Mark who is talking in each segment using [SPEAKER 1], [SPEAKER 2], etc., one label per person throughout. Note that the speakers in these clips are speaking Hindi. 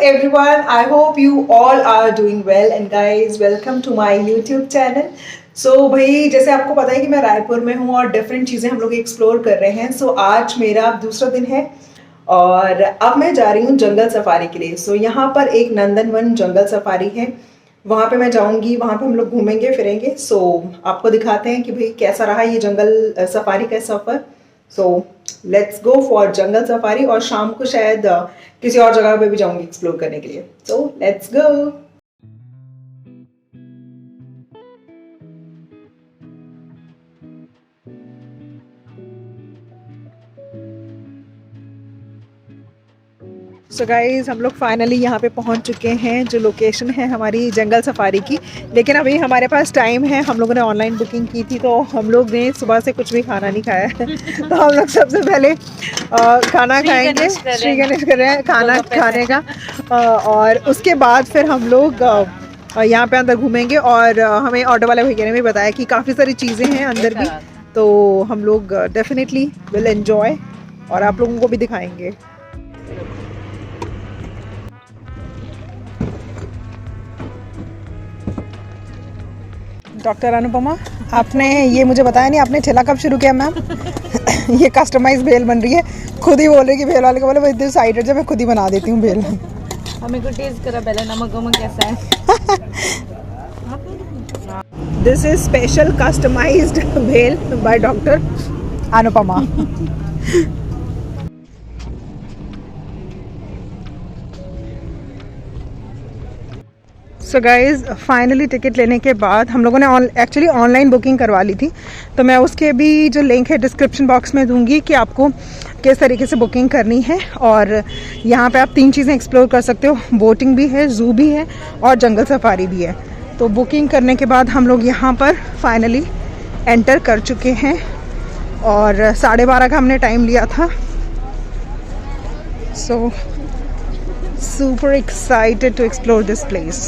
[SPEAKER 1] everyone, I hope you all are doing well and guys welcome to my YouTube channel. So भाई जैसे आपको पता है कि मैं रायपुर में हूँ और डिफरेंट चीज़ें हम लोग एक्सप्लोर कर रहे हैं. So आज मेरा दूसरा दिन है और अब मैं जा रही हूँ जंगल सफारी के लिए. So यहाँ पर एक नंदनवन जंगल सफारी है, वहाँ पे मैं जाऊँगी, वहाँ पे हम लोग घूमेंगे फिरेंगे. So आपको दिखाते हैं कि भाई कैसा रहा ये जंगल सफारी का सफ़र. So let's go for jungle safari और शाम को शायद किसी और जगह पे भी जाऊंगी एक्सप्लोर करने के लिए. सो लेट्स गो. सो गाइज़ हम लोग फाइनली यहाँ पे पहुँच चुके हैं, जो लोकेशन है हमारी जंगल सफारी की. लेकिन अभी हमारे पास टाइम है, हम लोगों ने ऑनलाइन बुकिंग की थी तो हम लोग ने सुबह से कुछ भी खाना नहीं खाया है. तो हम लोग सबसे पहले खाना खाएंगे, श्री गणेश कर रहे हैं खाना खाने का. और उसके बाद फिर हम लोग यहाँ पे अंदर घूमेंगे. और हमें ऑटो वाले भैया ने भी बताया कि काफ़ी सारी चीज़ें हैं अंदर भी, तो हम लोग डेफिनेटली विल एंजॉय और आप लोगों को भी दिखाएंगे. डॉक्टर अनुपमा, आपने ये मुझे बताया नहीं, आपने ठेला कब शुरू किया मैम? ये कस्टमाइज भेल बन रही है, खुद ही बोल रही कि भेल वाले को बोले वो इधर साइड जब मैं खुद ही बना देती हूँ भेल.
[SPEAKER 2] हमें को टेस्ट करा पहले, नमक वमक कैसा है.
[SPEAKER 1] दिस इज स्पेशल कस्टमाइज्ड भेल by doctor Anupama. So guys finally ticket लेने के बाद हम लोगों ने एक्चुअली ऑनलाइन बुकिंग करवा ली थी, तो मैं उसके भी जो लिंक है डिस्क्रिप्शन बॉक्स में दूंगी कि आपको किस तरीके से बुकिंग करनी है. और यहाँ पे आप 3 चीज़ें एक्सप्लोर कर सकते हो, बोटिंग भी है, ज़ू भी है और जंगल सफारी भी है. तो बुकिंग करने के बाद हम लोग यहाँ पर फाइनली एंटर कर चुके हैं और 12:30 का हमने टाइम लिया था. सो super excited to explore this place.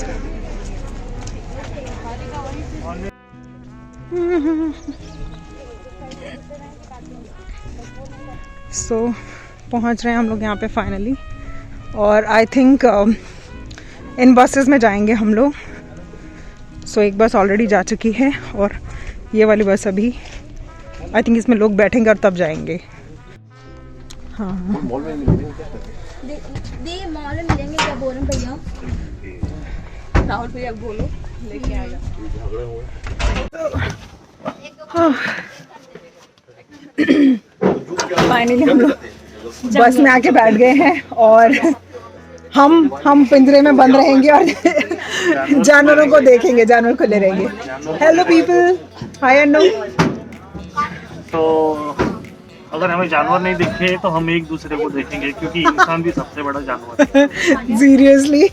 [SPEAKER 1] So पहुंच रहे हैं हम लोग यहाँ पे फाइनली. और आई थिंक इन बसेस में जाएंगे हम लोग. सो एक बस ऑलरेडी जा चुकी है और ये वाली बस अभी आई थिंक इसमें लोग बैठेंगे और तब जाएंगे. हाँ
[SPEAKER 2] मॉल में मिलेंगे, क्या बोल रहे भैया? राहुल भैया बोलो लेके आएगा.
[SPEAKER 1] फाइनली हम लोग बस में आके बैठ गए हैं और हम पिंजरे में बंद रहेंगे और जानवरों को देखेंगे, जानवर खुले रहेंगे. हेलो पीपल, हाय अन्नू.
[SPEAKER 3] तो अगर हमें जानवर नहीं दिखे तो हम एक दूसरे को देखेंगे, क्योंकि इंसान भी सबसे बड़ा जानवर है.
[SPEAKER 1] सीरियसली.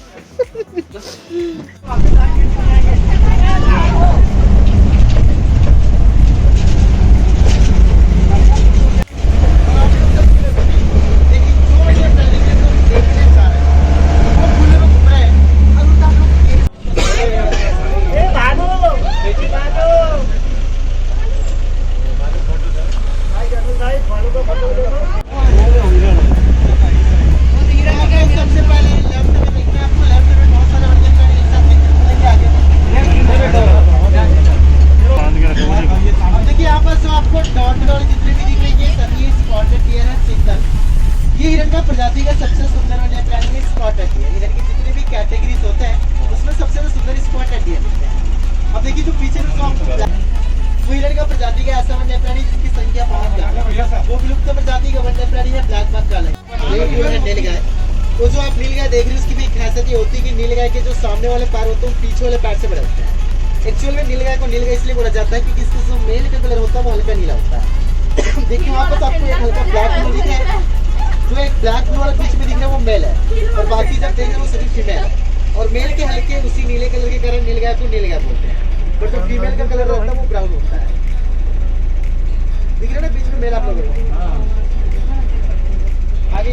[SPEAKER 4] प्रजाति का सबसे सुंदर और प्राणी स्पॉटेड डियर. हिरन के जितने भी कैटेगरीज होते हैं उसमें सबसे ज्यादा सुंदर स्पॉटेड डियर होते हैं. अब देखिए जो पीछे वो हिरन का प्रजाति का ऐसा वन्य प्राणी जिसकी संख्या बहुत कम है. वो विलुप्त प्रजाति का वन्य प्राणी है ब्लैक बक काला. नीलगाय, तो जो आप नीलगाय देख रहे हैं उसकी भी खासियत ये होती है कि नीलगाय के जो सामने वाले पैर होते हैं पीछे वाले पैर से बड़े होते हैं. एक्चुअल में नीलगाय को नीलगाय इसलिए बोला जाता है क्योंकि इसका जो मेल का कलर होता है वो हल्का नीला होता है. देखिए वहाँ पर आपको एक हल्का ब्लैक ब्लू दिख रहा है, जो एक ब्लैक ब्लू वाला बीच में दिख रहा है वो मेल है और बाकी जब देख रहे हैं वो सभी फीमेल है. और मेल के हल्के उसी नीले कलर के कारण नीलगाय को नीलगाय बोलते हैं, पर जो फीमेल का कलर होता है वो ब्राउन होता है. दिख रहा है ना बीच में मेल आप लोगों को. आगे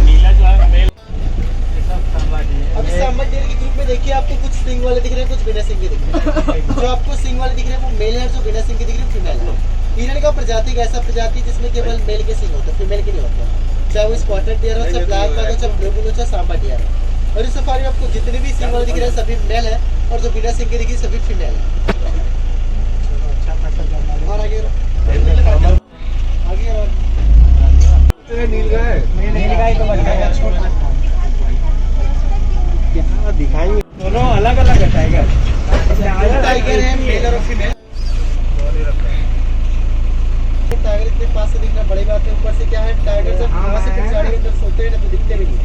[SPEAKER 4] नीला जो है मेल. अब इस सांबर डियर के ग्रुप में देखिए आपको कुछ सिंग वाले दिख रहे हैं, कुछ बिना सिंग के दिख रहे हैं. जो आपको सिंग वाले दिख रहे हैं वो मेल है, जो बिना सिंग के दिख रहे हैं फीमेल है. हिरण का प्रजाति एक ऐसा प्रजाति जिसमें केवल मेल के सिंग होते हैं, फीमेल के नहीं होते. चाहे वो स्पॉटेड डियर हो, चाहे ब्लैक बक हो, चाहे ब्लू बुल हो, चाहे सांबर डियर हो. और इस सफारी में आपको जितने भी सिंग वाले दिख रहे हैं सभी मेल है, और जो बिना सिंग के दिखी सभी फीमेल है। और आगे नीलगाय को
[SPEAKER 5] दिखाएंगे दोनों अलग अलग है टाइगर।
[SPEAKER 4] टाइगर है मेल और फीमेल। टाइगर इतने पास से दिखना बड़ी बात है। ऊपर से क्या है, टाइगर जब हवा से पिछाड़ी जब सोते हैं ना तो दिखते भी नहीं।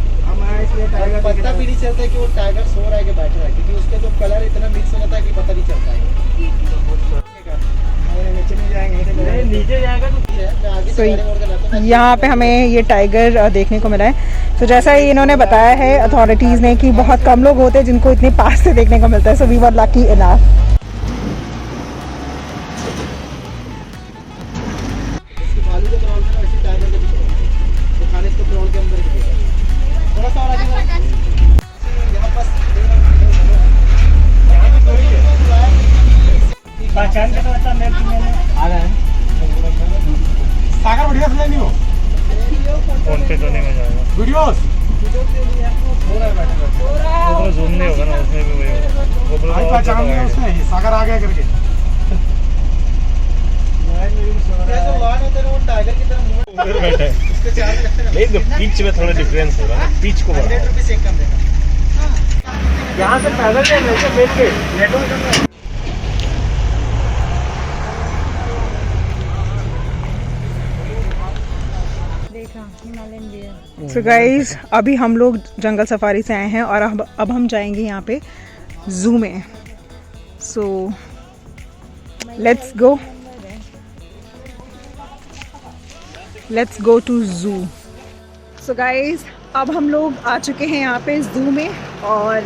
[SPEAKER 5] इसलिए टाइगर
[SPEAKER 4] पता भी नहीं चलता है कि वो टाइगर सो रहा है कि बैठ रहा है, क्योंकि उसका जो कलर इतना मिक्स हो जाता है कि पता नहीं चलता है।
[SPEAKER 5] नीचे जाएगा
[SPEAKER 1] तो यहाँ पे हमें ये टाइगर देखने को मिला है। तो जैसा ही इन्होंने बताया है अथॉरिटीज़ ने कि बहुत कम लोग होते हैं जिनको इतने पास से देखने को मिलता है। So we were lucky enough.
[SPEAKER 4] थोड़ा सा और आगे यहाँ पास
[SPEAKER 5] पहचान के तो अच्छा मेल फीमेल आ रहा है। सागर बढ़िया से नहीं हो
[SPEAKER 3] फोन पे तो नहीं मजा आएगा।
[SPEAKER 5] वीडियोस
[SPEAKER 3] वो जूम नहीं होगा ना, उसमें भी वही होगा।
[SPEAKER 5] भाई पहचान लिया उसने, सागर आ गया करके।
[SPEAKER 4] जो लाइन होता है ना वो टाइगर की तरह मूवमेंट
[SPEAKER 3] उधर बैठा है।
[SPEAKER 4] उसके चार में लगता है।
[SPEAKER 3] नहीं तो पिच में थोड़ा डिफरेंस हो रहा है, पिच को बढ़ाओ।
[SPEAKER 4] 100 रुपीस एक कम देगा।
[SPEAKER 5] यहाँ से पैदल जाए मेल के नेटवर्क
[SPEAKER 1] सो गाइज अभी हम लोग जंगल सफारी से आए हैं और अब हम जाएंगे यहाँ पे जू में। सो लेट्स गो टू जू। सो गाइज अब हम लोग आ चुके हैं यहाँ पे जू में और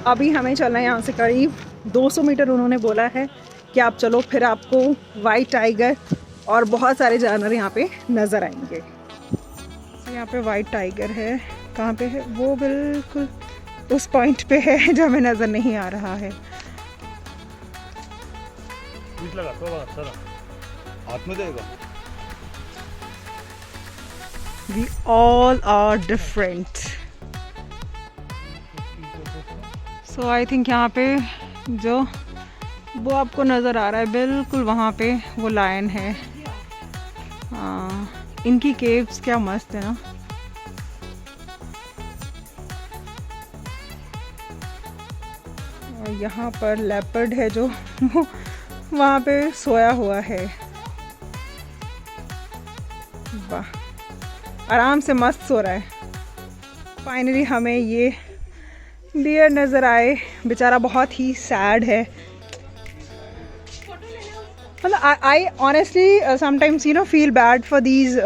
[SPEAKER 1] अभी हमें चलना है यहाँ से करीब 200 मीटर। उन्होंने बोला है कि आप चलो, फिर आपको वाइट टाइगर और बहुत सारे जानवर यहाँ पे नज़र आएंगे। यहाँ पे वाइट टाइगर है, कहाँ पे है वो? बिल्कुल उस पॉइंट पे है जो हमें नज़र नहीं आ रहा है।
[SPEAKER 3] हाथ में देगा।
[SPEAKER 1] We all are different. So I think यहाँ पे जो वो आपको नज़र आ रहा है बिल्कुल वहाँ पे वो लायन है। इनकी केव्स क्या मस्त है ना। और यहाँ पर लेपर्ड है जो वहाँ पे सोया हुआ है। वाह, आराम से मस्त सो रहा है। फाइनली हमें ये डियर नज़र आए। बेचारा बहुत ही सैड है। मतलब I honestly sometimes feel bad for these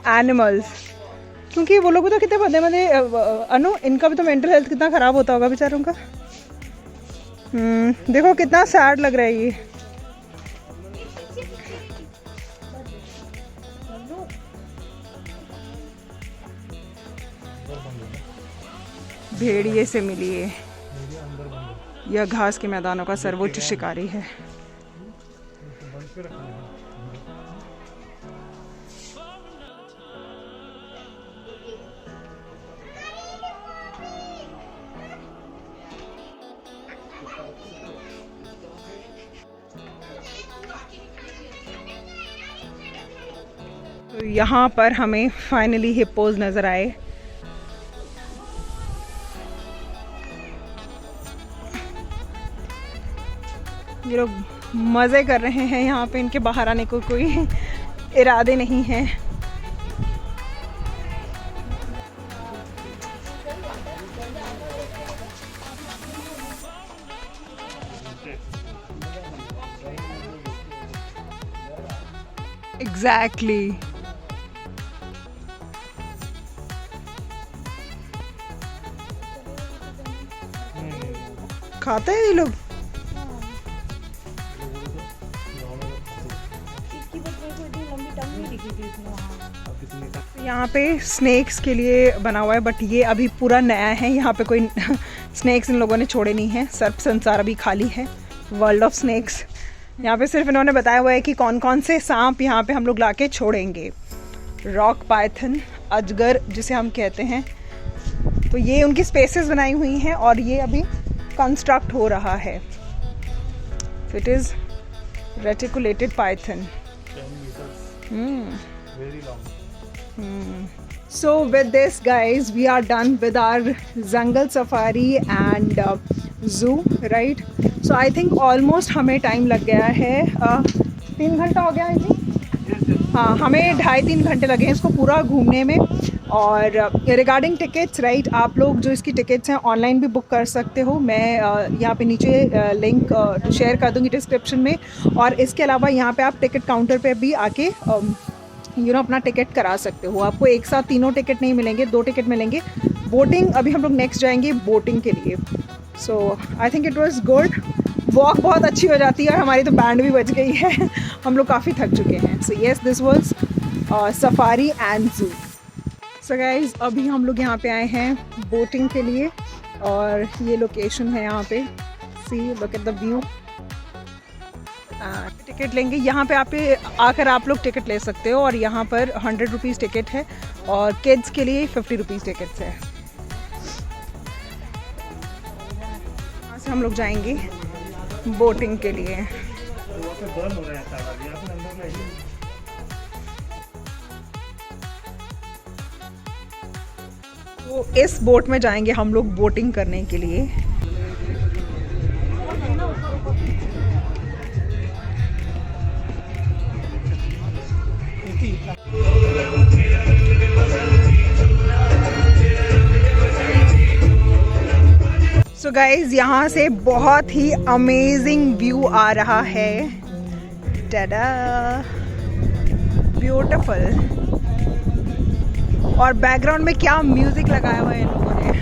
[SPEAKER 1] animals, क्योंकि वो लोग भी तो कितने बंदे अनु, इनका भी तो मेंटल हेल्थ कितना ख़राब होता होगा बेचारों का। देखो कितना सैड लग रहा है ये। भेड़िए से मिलिए। यह घास के मैदानों का सर्वोच्च शिकारी है। तो यहाँ पर हमें फाइनली हिप्पोज नजर आए। ये लोग मज़े कर रहे हैं यहाँ पे, इनके बाहर आने को कोई इरादे नहीं हैं। एग्जैक्टली खाते हैं ये लोग। यहाँ पे स्नेक्स के लिए बना हुआ है, बट ये अभी पूरा नया है। यहाँ पे कोई स्नेक्स इन लोगों ने छोड़े नहीं हैं। सर्प संसार अभी खाली है, वर्ल्ड ऑफ स्नेक्स। यहाँ पे सिर्फ इन्होंने बताया हुआ है कि कौन कौन से सांप यहाँ पे हम लोग लाके छोड़ेंगे। रॉक पाइथन, अजगर जिसे हम कहते हैं, तो ये उनकी स्पेसेस बनाई हुई हैं और ये अभी कंस्ट्रक्ट हो रहा है. So it is reticulated python.
[SPEAKER 3] 10 meters. Very long.
[SPEAKER 1] So with this guys, we are done with our jungle safari and zoo, right? So I think almost हमें टाइम लग गया है 3 घंटा हो गया है जी. हाँ, हमें 2.5-3 घंटे लगे हैं इसको पूरा घूमने में. और रिगार्डिंग टिकट्स, राइट, आप लोग जो इसकी टिकट्स हैं ऑनलाइन भी बुक कर सकते हो. मैं यहाँ पे नीचे लिंक शेयर कर दूँगी डिस्क्रिप्शन में. और इसके अलावा यहाँ पे आप टिकट काउंटर पे भी आके अपना टिकट करा सकते हो. आपको एक साथ तीनों टिकट नहीं मिलेंगे, 2 टिकट मिलेंगे. बोटिंग अभी हम लोग नेक्स्ट जाएंगे बोटिंग के लिए. So I think it was good. Walk बहुत अच्छी हो जाती है और हमारी तो बैंड भी बज गई है. हम लोग काफ़ी थक चुके हैं. So yes, this was safari and zoo. So guys, अभी हम लोग यहाँ पे आए हैं बोटिंग के लिए और ये लोकेशन है यहाँ पे. See, look at the view. Ticket लेंगे यहाँ पे आकर आप लोग टिकट ले सकते हो. और यहाँ पर 100 रुपीज़ टिकट है और किड्स के लिए 50 रुपीज़ टिकट्स है. यहाँ से हम लोग जाएंगे बोटिंग के लिए.
[SPEAKER 3] बर्न हो रहा है सारा. यहाँ पे अंदर में
[SPEAKER 1] तो इस बोट में जाएंगे हम लोग बोटिंग करने के लिए. सो गाइज, यहाँ से बहुत ही अमेजिंग व्यू आ रहा है. टाडा, ब्यूटीफुल. और बैकग्राउंड में क्या म्यूजिक लगाया हुआ है इन लोगों ने.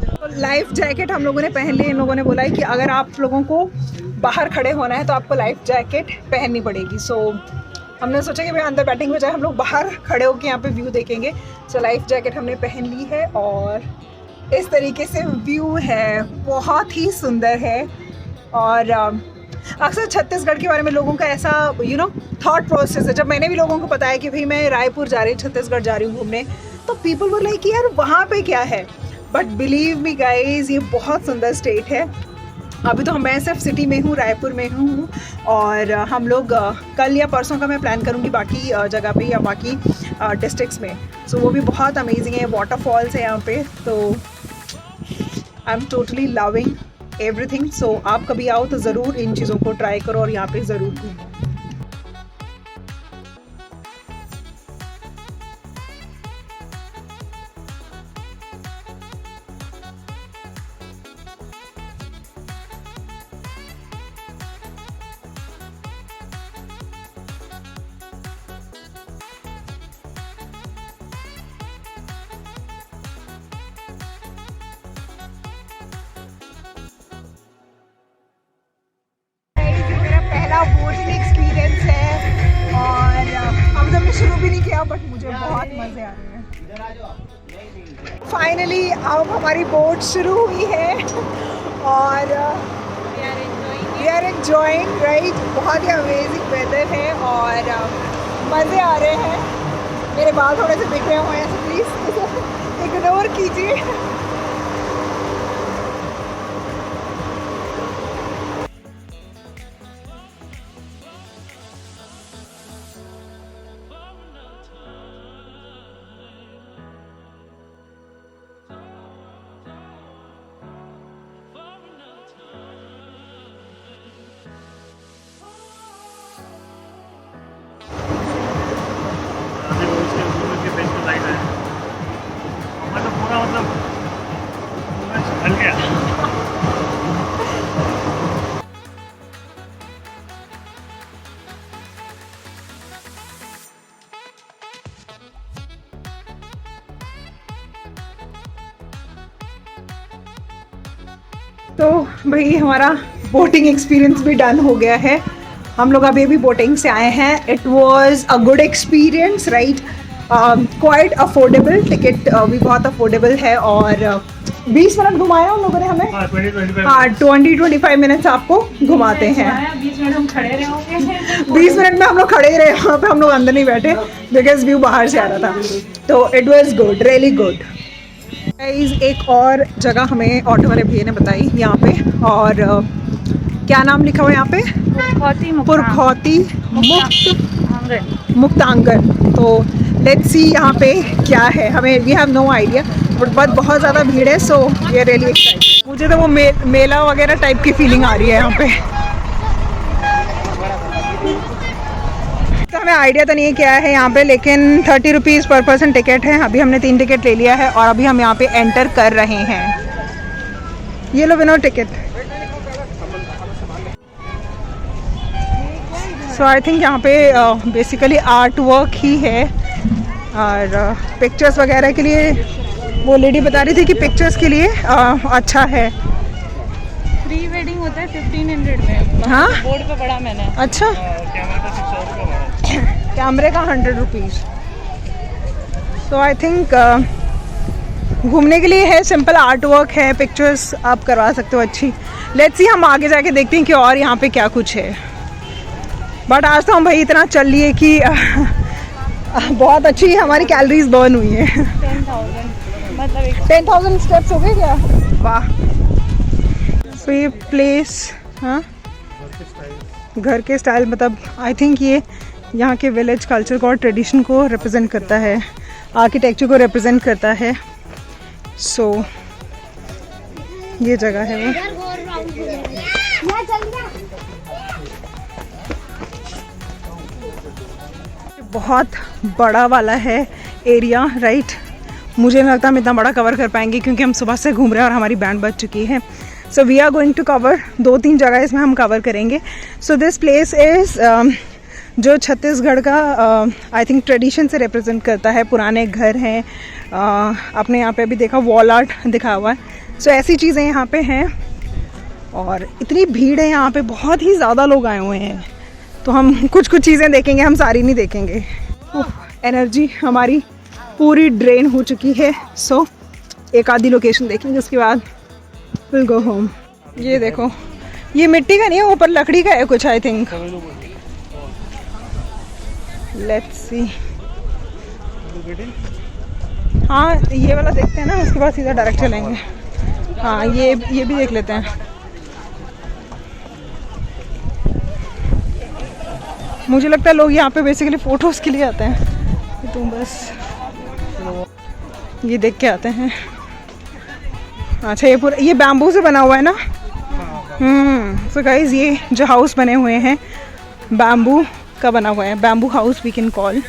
[SPEAKER 1] तो लाइफ जैकेट हम लोगों ने पहन ली. इन लोगों ने बोला है कि अगर आप लोगों को बाहर खड़े होना है तो आपको लाइफ जैकेट पहननी पड़ेगी. सो हमने सोचा कि भाई अंदर बैठने के बजाय हम लोग बाहर खड़े होकर यहाँ पे व्यू देखेंगे. सो लाइफ जैकेट हमने पहन ली है और इस तरीके से व्यू है. बहुत ही सुंदर है. और अक्सर छत्तीसगढ़ के बारे में लोगों का ऐसा थॉट प्रोसेस है. जब मैंने भी लोगों को बताया कि भाई मैं रायपुर जा रही हूँ, छत्तीसगढ़ जा रही हूँ घूमने, तो पीपल बोल रहे कि यार वहाँ पे क्या है. बट बिलीव मी गाइज, ये बहुत सुंदर स्टेट है. अभी तो मैं सिर्फ सिटी में हूँ, रायपुर में हूँ. और हम लोग कल या परसों का मैं प्लान करूँगी बाकी जगह पे या बाकी डिस्ट्रिक्ट्स में. सो वो भी बहुत अमेजिंग है. वाटरफॉल्स है यहाँ पे. तो I am totally loving everything. So आप कभी आओ तो ज़रूर इन चीज़ों को ट्राई करो और यहाँ पे ज़रूर घूमो. बोटिंग एक्सपीरियंस है और अब तक मैं शुरू भी नहीं किया बट मुझे बहुत मज़े आ रहे हैं. फाइनली अब हमारी बोट शुरू हुई है और वी आर एंजॉइंग, राइट. बहुत ही अमेजिंग वेदर है और मज़े आ रहे हैं. मेरे बाल थोड़े से बिखरे हुए हैं, तो प्लीज़ इग्नोर कीजिए. तो भाई हमारा बोटिंग एक्सपीरियंस भी डन हो गया है. हम लोग अभी बोटिंग से आए हैं. It was a good experience, right. Quite affordable. Ticket भी बहुत अफोर्डेबल है और 20 मिनट घुमाया उन लोगों ने हमें।
[SPEAKER 3] हाँ 20-25
[SPEAKER 1] हाँ 20-25 मिनट्स आपको घुमाते हैं।
[SPEAKER 2] 20 मिनट हम खड़े रहे होंगे।
[SPEAKER 1] 20 मिनट में हम लोग खड़े ही रहे वहाँ पे, हम लोग अंदर नहीं बैठे बिकॉज व्यू बाहर से आ रहा था। तो it was good, really good. एक और जगह हमें ऑटो वाले भैया ने बताई यहाँ पे, और क्या नाम लिखा हुआ है यहाँ पे? पुरखौती मुक्तांगन। तो लेट्स सी यहाँ पे क्या है, हमें we have no idea, but बहुत ज़्यादा भीड़ है। So we are really excited. मुझे तो वो मेला वगैरह टाइप की फीलिंग आ रही है यहाँ पे। तो हमें आइडिया तो नहीं है क्या है यहाँ पे, लेकिन 30 रुपीज़ पर पर्सन टिकट है। अभी हमने 3 टिकट ले लिया है और अभी हम यहाँ पे एंटर कर रहे हैं। ये लो विनो टिकट। सो आई थिंक यहाँ पे बेसिकली आर्ट वर्क ही है, और पिक्चर्स वगैरह के लिए वो लेडी बता रही थी कि पिक्चर्स के लिए अच्छा है।
[SPEAKER 2] प्री वेडिंग होता है 1500 में।
[SPEAKER 1] हाँ
[SPEAKER 2] बोर्ड पे पढ़ा मैंने।
[SPEAKER 1] अच्छा, कैमरे का 100 रुपीज़। सो आई थिंक घूमने के लिए है, सिंपल आर्ट वर्क है, पिक्चर्स आप करवा सकते हो अच्छी। लेट्स सी हम आगे जाके देखते हैं कि और यहाँ पे क्या कुछ है। बट आज तो हम भाई इतना चल लिए कि बहुत अच्छी हमारी कैलोरीज बर्न हुई है।
[SPEAKER 2] 10,000 मतलब
[SPEAKER 1] 10,000 स्टेप्स हो गए क्या? वाह। सो ये प्लेस, हाँ घर के स्टाइल, मतलब आई थिंक ये यहाँ के विलेज कल्चर को और ट्रेडिशन को रिप्रेजेंट करता है, आर्किटेक्चर को रिप्रेजेंट करता है। सो ये जगह है वो। बहुत बड़ा वाला है एरिया, राइट। मुझे नहीं लगता हम इतना बड़ा कवर कर पाएंगे क्योंकि हम सुबह से घूम रहे हैं और हमारी बैंड बज चुकी है। So we are going to cover 2-3 जगह इसमें हम कवर करेंगे। सो दिस प्लेस इज़ जो छत्तीसगढ़ का आई थिंक ट्रेडिशन से रिप्रेजेंट करता है। पुराने घर हैं, आपने यहाँ पे भी देखा वॉल आर्ट दिखा हुआ है। सो ऐसी चीज़ें यहाँ पे हैं, और इतनी भीड़ है यहाँ पे, बहुत ही ज़्यादा लोग आए हुए हैं। तो हम कुछ चीज़ें देखेंगे, हम सारी नहीं देखेंगे। एनर्जी हमारी पूरी ड्रेन हो चुकी है। सो एक आधी लोकेशन देखेंगे, उसके बाद विल गो होम। ये देखो, ये मिट्टी का नहीं है, ऊपर लकड़ी का है कुछ आई थिंक। Let's see. हाँ ये वाला देखते हैं ना, उसके बाद सीधा डायरेक्ट चलेंगे। हाँ ये भी देख लेते हैं। मुझे लगता है लोग यहाँ पे बेसिकली फ़ोटोज़ के लिए आते हैं, तो बस ये देख के आते हैं। अच्छा ये पूरा ये बैम्बू से बना हुआ है ना। सो गाइस ये जो हाउस बने हुए हैं बैम्बू का बना हुआ है, bamboo house we can call.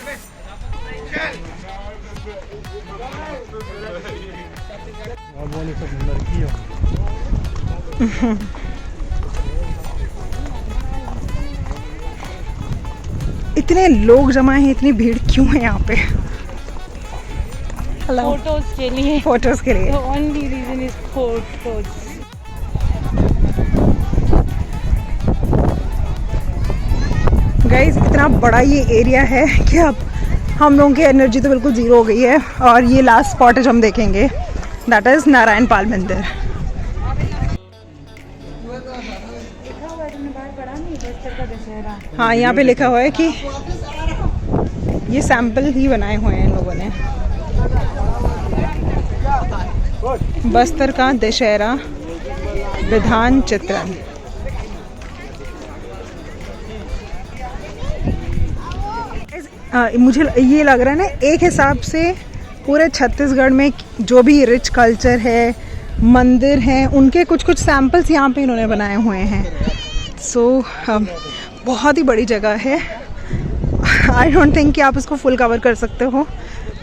[SPEAKER 1] इतने लोग जमा हैं, इतनी भीड़ क्यों है यहाँ पे?
[SPEAKER 2] फोटोज के लिए।
[SPEAKER 1] फोटोज के लिए।
[SPEAKER 2] The only reason is photos.
[SPEAKER 1] Guys इतना बड़ा ये एरिया है कि अब हम लोगों की एनर्जी तो बिल्कुल ज़ीरो हो गई है। और ये लास्ट स्पॉट है जो हम देखेंगे, दैट इज़ नारायण पाल मंदिर। हाँ यहाँ पे लिखा हुआ है कि ये सैंपल ही बनाए हुए हैं इन लोगों ने। बस्तर का दशहरा विधान चित्रण। मुझे ये लग रहा है ना, एक हिसाब से पूरे छत्तीसगढ़ में जो भी रिच कल्चर है, मंदिर हैं, उनके कुछ सैंपल्स यहाँ पे इन्होंने बनाए हुए हैं। सो बहुत ही बड़ी जगह है। आई डोंट थिंक कि आप इसको फुल कवर कर सकते हो,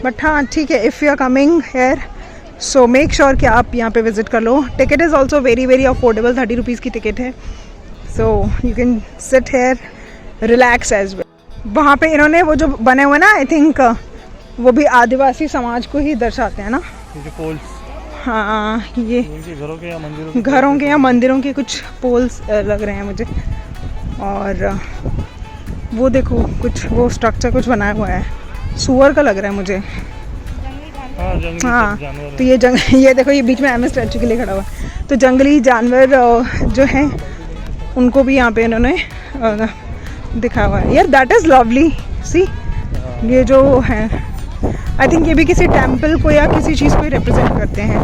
[SPEAKER 1] बट हाँ ठीक है, if you are coming here so make sure कि आप यहाँ पे विज़िट कर लो। Ticket is also very affordable, 30 rupees की टिकट है। So you can sit here, relax as well. वहाँ पे इन्होंने वो जो बने हुए ना, आई थिंक वो भी आदिवासी समाज को ही दर्शाते हैं ना। हाँ ये घरों के या मंदिरों के कुछ पोल्स लग रहे हैं मुझे। और वो देखो कुछ वो स्ट्रक्चर कुछ बनाया हुआ है, सुअर का लग रहा है मुझे।
[SPEAKER 3] हाँ जंगली
[SPEAKER 1] हाँ
[SPEAKER 3] जानवर
[SPEAKER 1] तो ये देखो ये बीच में एम एस स्टैचू के लिए खड़ा हुआ है। तो जंगली जानवर जो हैं उनको भी यहाँ पे इन्होंने दिखा हुआ है। यार दैट इज़ लवली सी। ये जो है आई थिंक ये भी किसी टेम्पल को या किसी चीज़ को ही रिप्रेजेंट करते हैं।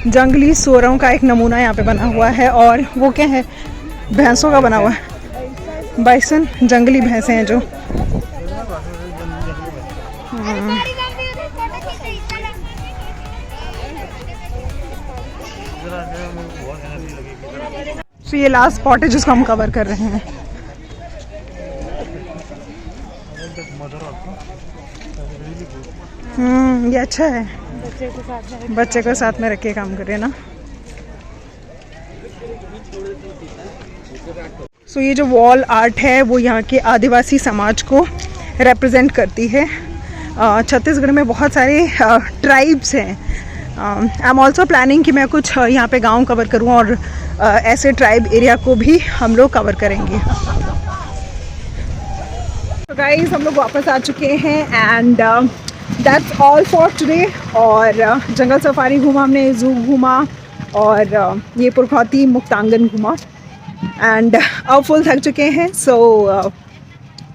[SPEAKER 1] जंगली सूअरों का एक नमूना यहाँ पे बना हुआ है और वो क्या है, भैंसों का बना हुआ है। बाइसन जंगली भैंसें हैं जो। तो ये लास्ट स्पॉट है जिसको हम कवर कर रहे हैं। ये अच्छा है, बच्चे को साथ में रख के काम करे ना। सो ये जो वॉल आर्ट है वो यहाँ के आदिवासी समाज को रिप्रेजेंट करती है। छत्तीसगढ़ में बहुत सारे ट्राइब्स हैं। आई एम ऑल्सो प्लानिंग कि मैं कुछ यहाँ पे गांव कवर करूँ और ऐसे ट्राइब एरिया को भी हम लोग कवर करेंगे। तो गाइस हम लोग वापस आ चुके हैं and that's all for today. और जंगल सफारी घूमा हमने, ज़ू घूमा और ये पुरखौती मुक्तांगन घूमा एंड अब फुल थक चुके हैं। सो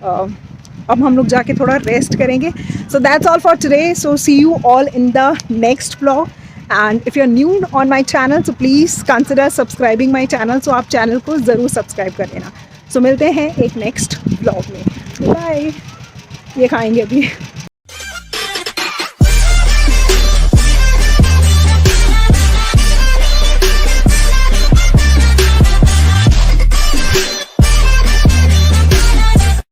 [SPEAKER 1] अब हम लोग जाके थोड़ा रेस्ट करेंगे। So that's all for today. So see you all in the next vlog and if you are new on my channel so please consider subscribing my channel. So आप चैनल को ज़रूर सब्सक्राइब कर लेना। सो मिलते हैं एक नेक्स्ट व्लॉग में। बाय। ये खाएंगे अभी।